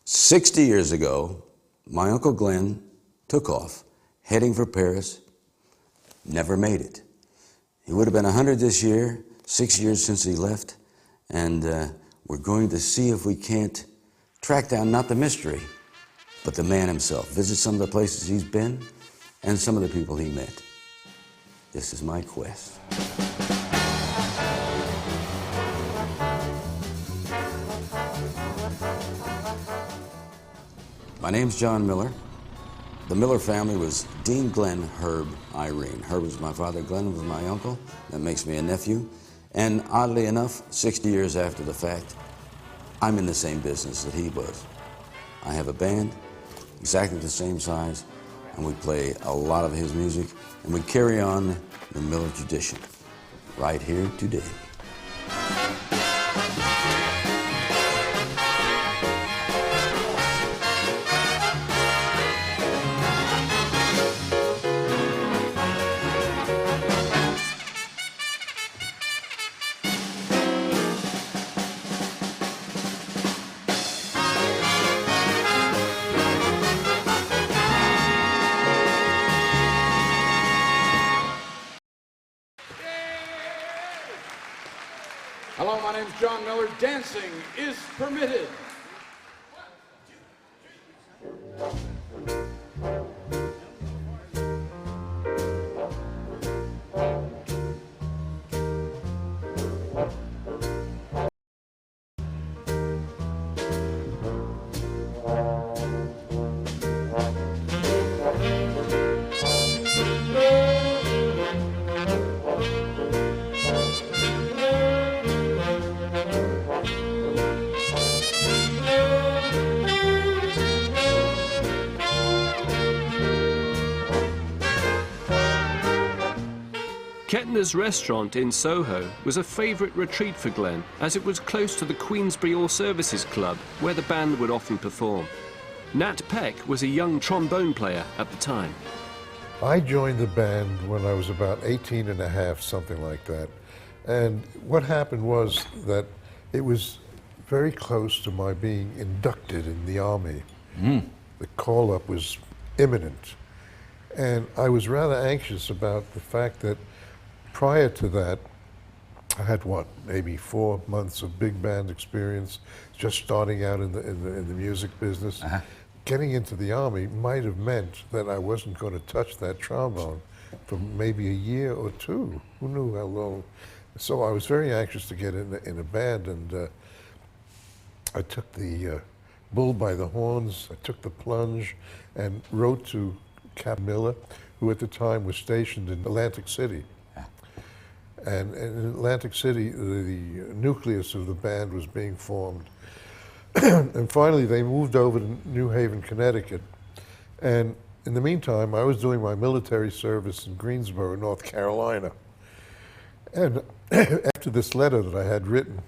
60 years ago, my Uncle Glenn took off, heading for Paris, never made it. He would have been 100 this year, 6 years since he left, and we're going to see if we can't track down not the mystery, but the man himself, visit some of the places he's been and some of the people he met. This is my quest. My name's John Miller. The Miller family was Dean, Glenn, Herb, Irene. Herb was my father, Glenn was my uncle. That makes me a nephew. And oddly enough, 60 years after the fact, I'm in the same business that he was. I have a band, exactly the same size, and we play a lot of his music, and we carry on the Miller tradition right here today. Hello, my name's John Miller. Dancing is permitted. Kettner's restaurant in Soho was a favourite retreat for Glenn, as it was close to the Queensbury All Services Club, where the band would often perform. Nat Peck was a young trombone player at the time. I joined the band when I was about 18 and a half, something like that. And what happened was that it was very close to my being inducted in the Army. The call-up was imminent. And I was rather anxious about the fact that prior to that, I had maybe 4 months of big band experience, just starting out in the music business. Getting into the Army might have meant that I wasn't going to touch that trombone for maybe a year or two. Who knew how long? So I was very anxious to get in a band, and I took the bull by the horns. I took the plunge and wrote to Cap Miller, who at the time was stationed in Atlantic City. And in Atlantic City, the nucleus of the band was being formed. And finally, they moved over to New Haven, Connecticut. And in the meantime, I was doing my military service in Greensboro, North Carolina. And after this letter that I had written,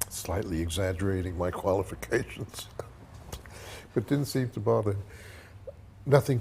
slightly exaggerating my qualifications, but didn't seem to bother, nothing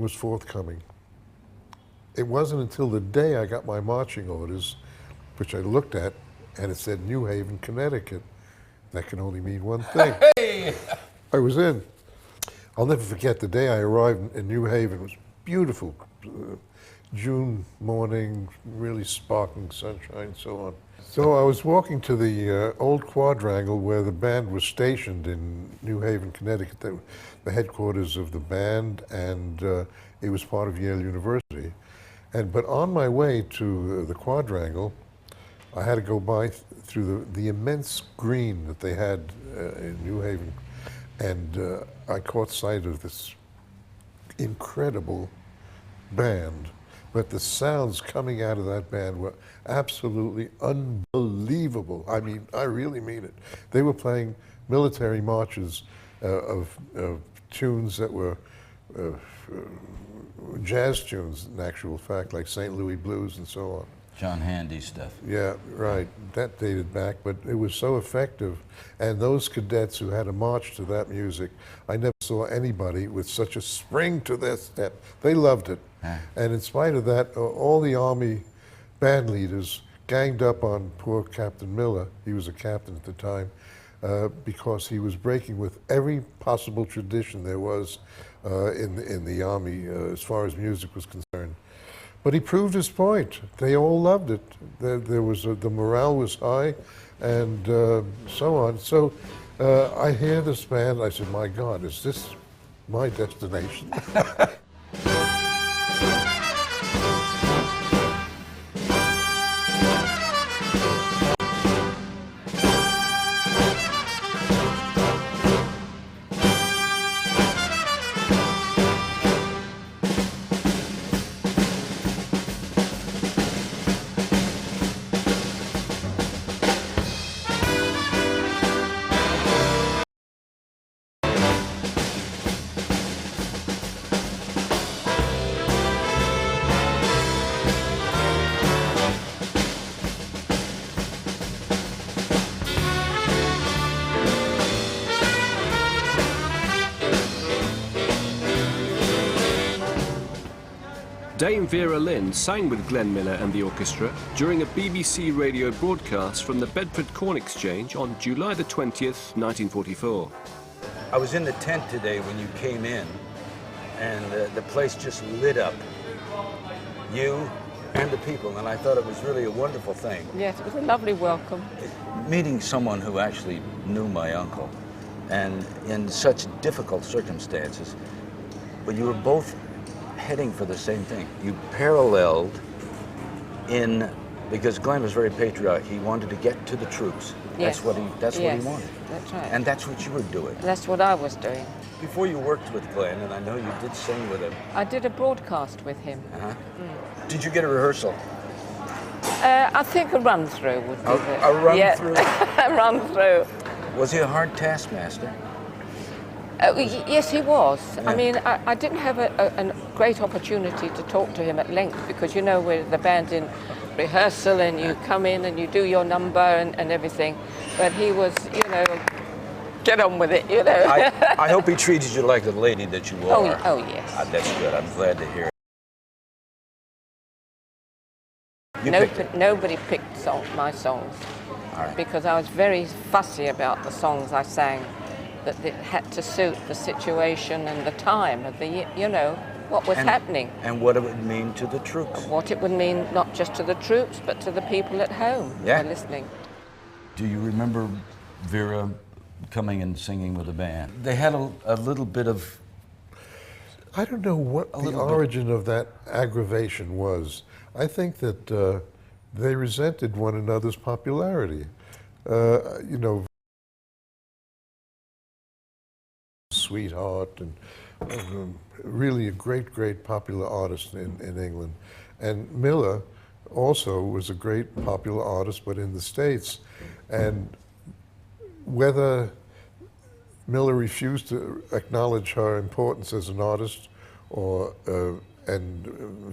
was forthcoming. It wasn't until the day I got my marching orders, which I looked at, and it said New Haven, Connecticut. That can only mean one thing. Hey! I was in. I'll never forget the day I arrived in New Haven. It was beautiful. June morning, really sparkling sunshine and so on. So I was walking to the old quadrangle where the band was stationed in New Haven, Connecticut, the headquarters of the band, and it was part of Yale University. But on my way to the quadrangle, I had to go by through the immense green that they had in New Haven, and I caught sight of this incredible band. But the sounds coming out of that band were absolutely unbelievable. I mean, I really mean it. They were playing military marches of tunes that were jazz tunes, in actual fact, like St. Louis Blues and so on. John Handy stuff. Yeah, right. That dated back, but it was so effective. And those cadets who had to march to that music, I never saw anybody with such a spring to their step. They loved it. And in spite of that, all the Army band leaders ganged up on poor Captain Miller. He was a captain at the time. because he was breaking with every possible tradition there was in the army as far as music was concerned. But he proved his point. They all loved it. There was the morale was high, and so on. So I hear this band. I said, "My God, is this my destination?" Dame Vera Lynn sang with Glenn Miller and the orchestra during a BBC radio broadcast from the Bedford Corn Exchange on July the 20th, 1944. I was in the tent today when you came in, and the place just lit up. You and the people, and I thought it was really a wonderful thing. Yes, it was a lovely welcome. Meeting someone who actually knew my uncle, and in such difficult circumstances, but you were both heading for the same thing. You paralleled because Glenn was very patriotic. He wanted to get to the troops. Yes. That's what he wanted. That's right. And that's what you were doing. That's what I was doing. Before you worked with Glenn, and I know you did sing with him. I did a broadcast with him. Uh-huh. Did you get a rehearsal? I think a run-through would be it. A run-through? A run-through. Was he a hard taskmaster? Yes, he was. Yeah. I mean, I didn't have a great opportunity to talk to him at length because, you know, with the band in rehearsal and you come in and you do your number and everything. But he was, you know, get on with it, you know. I hope he treated you like the lady that you are. Oh, yes. That's good. I'm glad to hear it. Nobody picked my songs. All right. Because I was very fussy about the songs I sang, that it had to suit the situation and the time of the, you know, what was happening. And what it would mean to the troops. What it would mean not just to the troops, but to the people at home who are listening. Do you remember Vera coming and singing with the band? They had a little bit of... I don't know what the origin of that aggravation was. I think that they resented one another's popularity. You know, sweetheart and really a great popular artist in England. And Miller also was a great popular artist, but in the States. And whether Miller refused to acknowledge her importance as an artist, or and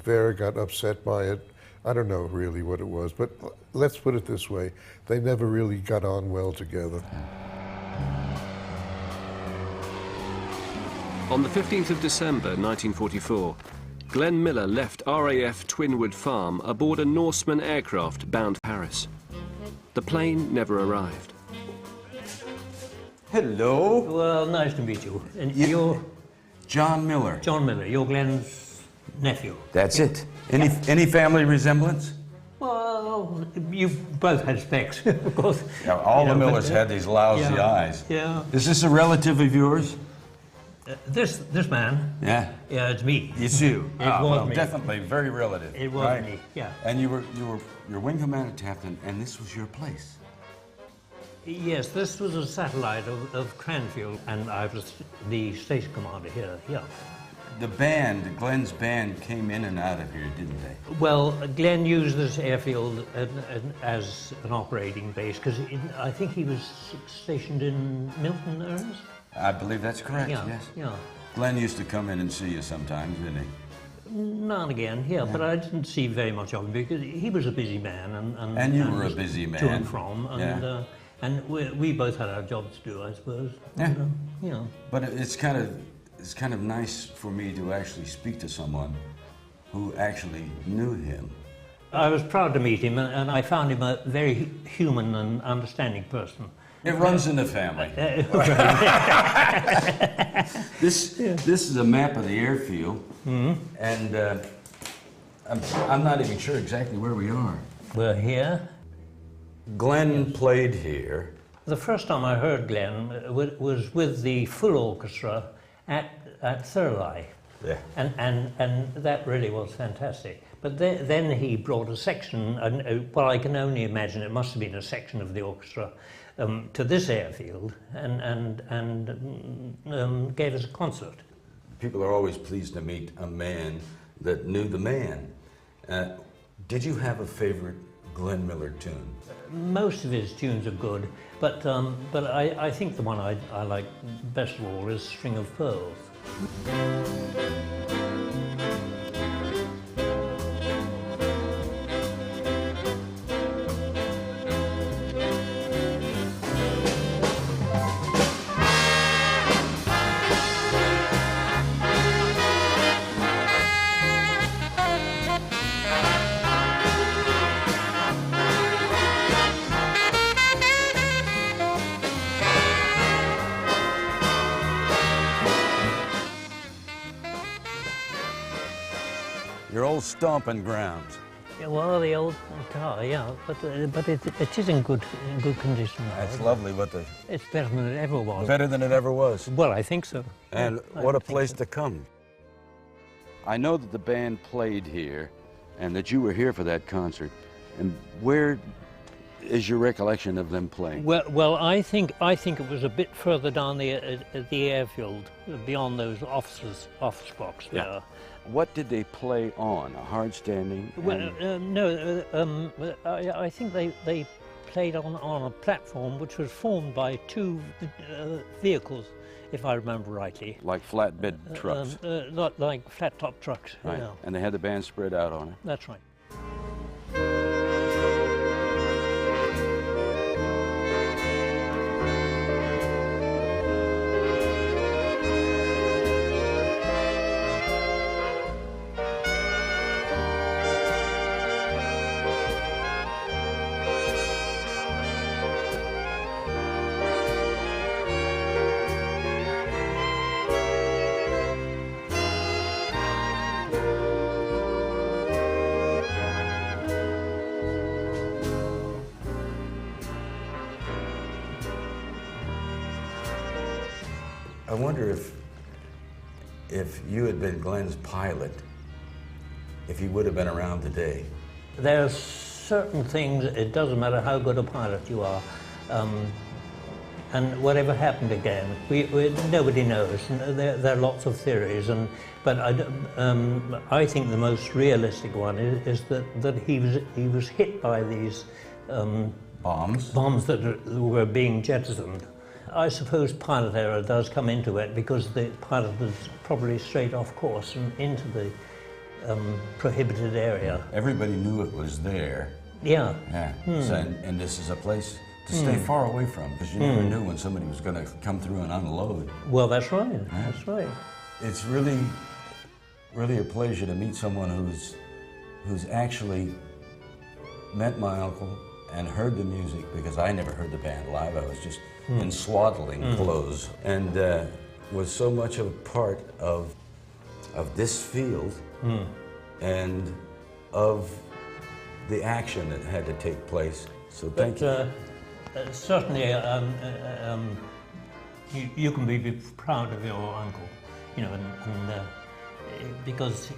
Vera got upset by it, I don't know really what it was, but let's put it this way, they never really got on well together. On the 15th of December 1944, Glenn Miller left RAF Twinwood Farm aboard a Norseman aircraft bound for Paris. The plane never arrived. Hello. Well, nice to meet you. And you're John Miller. John Miller. You're Glenn's nephew. That's it. Any family resemblance? Well, you both had specs, of course. Yeah, all the Millers had these lousy eyes. Yeah. Is this a relative of yours? This man. Yeah. Yeah, it's me. It's you. It was me. Definitely very relative. It was me. Yeah. And you were your wing commander captain, and this was your place. Yes, this was a satellite of Cranfield, and I was the station commander here. Yeah. The band, Glenn's band, came in and out of here, didn't they? Well, Glenn used this airfield as an operating base because I think he was stationed in Milton, Ernest. I believe that's correct, Yeah, yes. yeah. Glenn used to come in and see you sometimes, didn't he? Now and again, yeah, but I didn't see very much of him because he was a busy man. And you were a busy man. To and from. And, Yeah. And we both had our jobs to do, I suppose. Yeah. You know. But it's kind of nice for me to actually speak to someone who actually knew him. I was proud to meet him, and I found him a very human and understanding person. It runs in the family. This is a map of the airfield, and I'm not even sure exactly where we are. We're here. Glenn played here. The first time I heard Glenn was with the full orchestra at Thurley. Yeah. And that really was fantastic. But then he brought a section, well, I can only imagine it must have been a section of the orchestra, to this airfield and gave us a concert. People are always pleased to meet a man that knew the man. Did you have a favorite Glenn Miller tune? Most of his tunes are good, but I think the one I like best of all is String of Pearls. Your old stomping grounds. Yeah, well, the old car, yeah, but it is in good condition now. That's lovely, It's better than it ever was. better than it ever was. Well, I think so. And I what a think place so. to come. I know that the band played here and that you were here for that concert. And where is your recollection of them playing? Well, I think it was a bit further down the airfield, beyond those office box there. Yeah. What did they play on? A hard standing? Well, no, I think they played on a platform which was formed by two vehicles, if I remember rightly. Like flatbed trucks? Not like flat top trucks. Right. Yeah. And they had the band spread out on it? That's right. I wonder if you had been Glenn's pilot, if he would have been around today. There are certain things, it doesn't matter how good a pilot you are, and whatever happened again, nobody knows. And there are lots of theories, but I think the most realistic one is that he was hit by these bombs that were being jettisoned. I suppose pilot error does come into it because the pilot was probably straight off course and into the prohibited area. Everybody knew it was there. Yeah. Yeah. So, and this is a place to stay far away from, because you never knew when somebody was going to come through and unload. Well, that's right. Yeah. That's right. It's really a pleasure to meet someone who's actually met my uncle and heard the music, because I never heard the band live. I was just in swaddling clothes, and was so much of a part of this field and of the action that had to take place. So thank you. Certainly, you can be proud of your uncle, you know, and because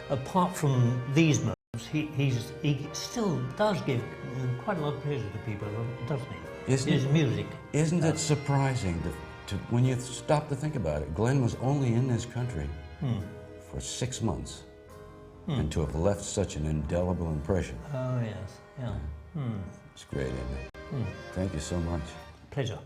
apart from these moments, he still does give quite a lot of pleasure to people, doesn't he? His music. Isn't it surprising to when you stop to think about it? Glenn was only in this country for 6 months, and to have left such an indelible impression. Oh yes, yeah. It's great, isn't it? Thank you so much. Pleasure.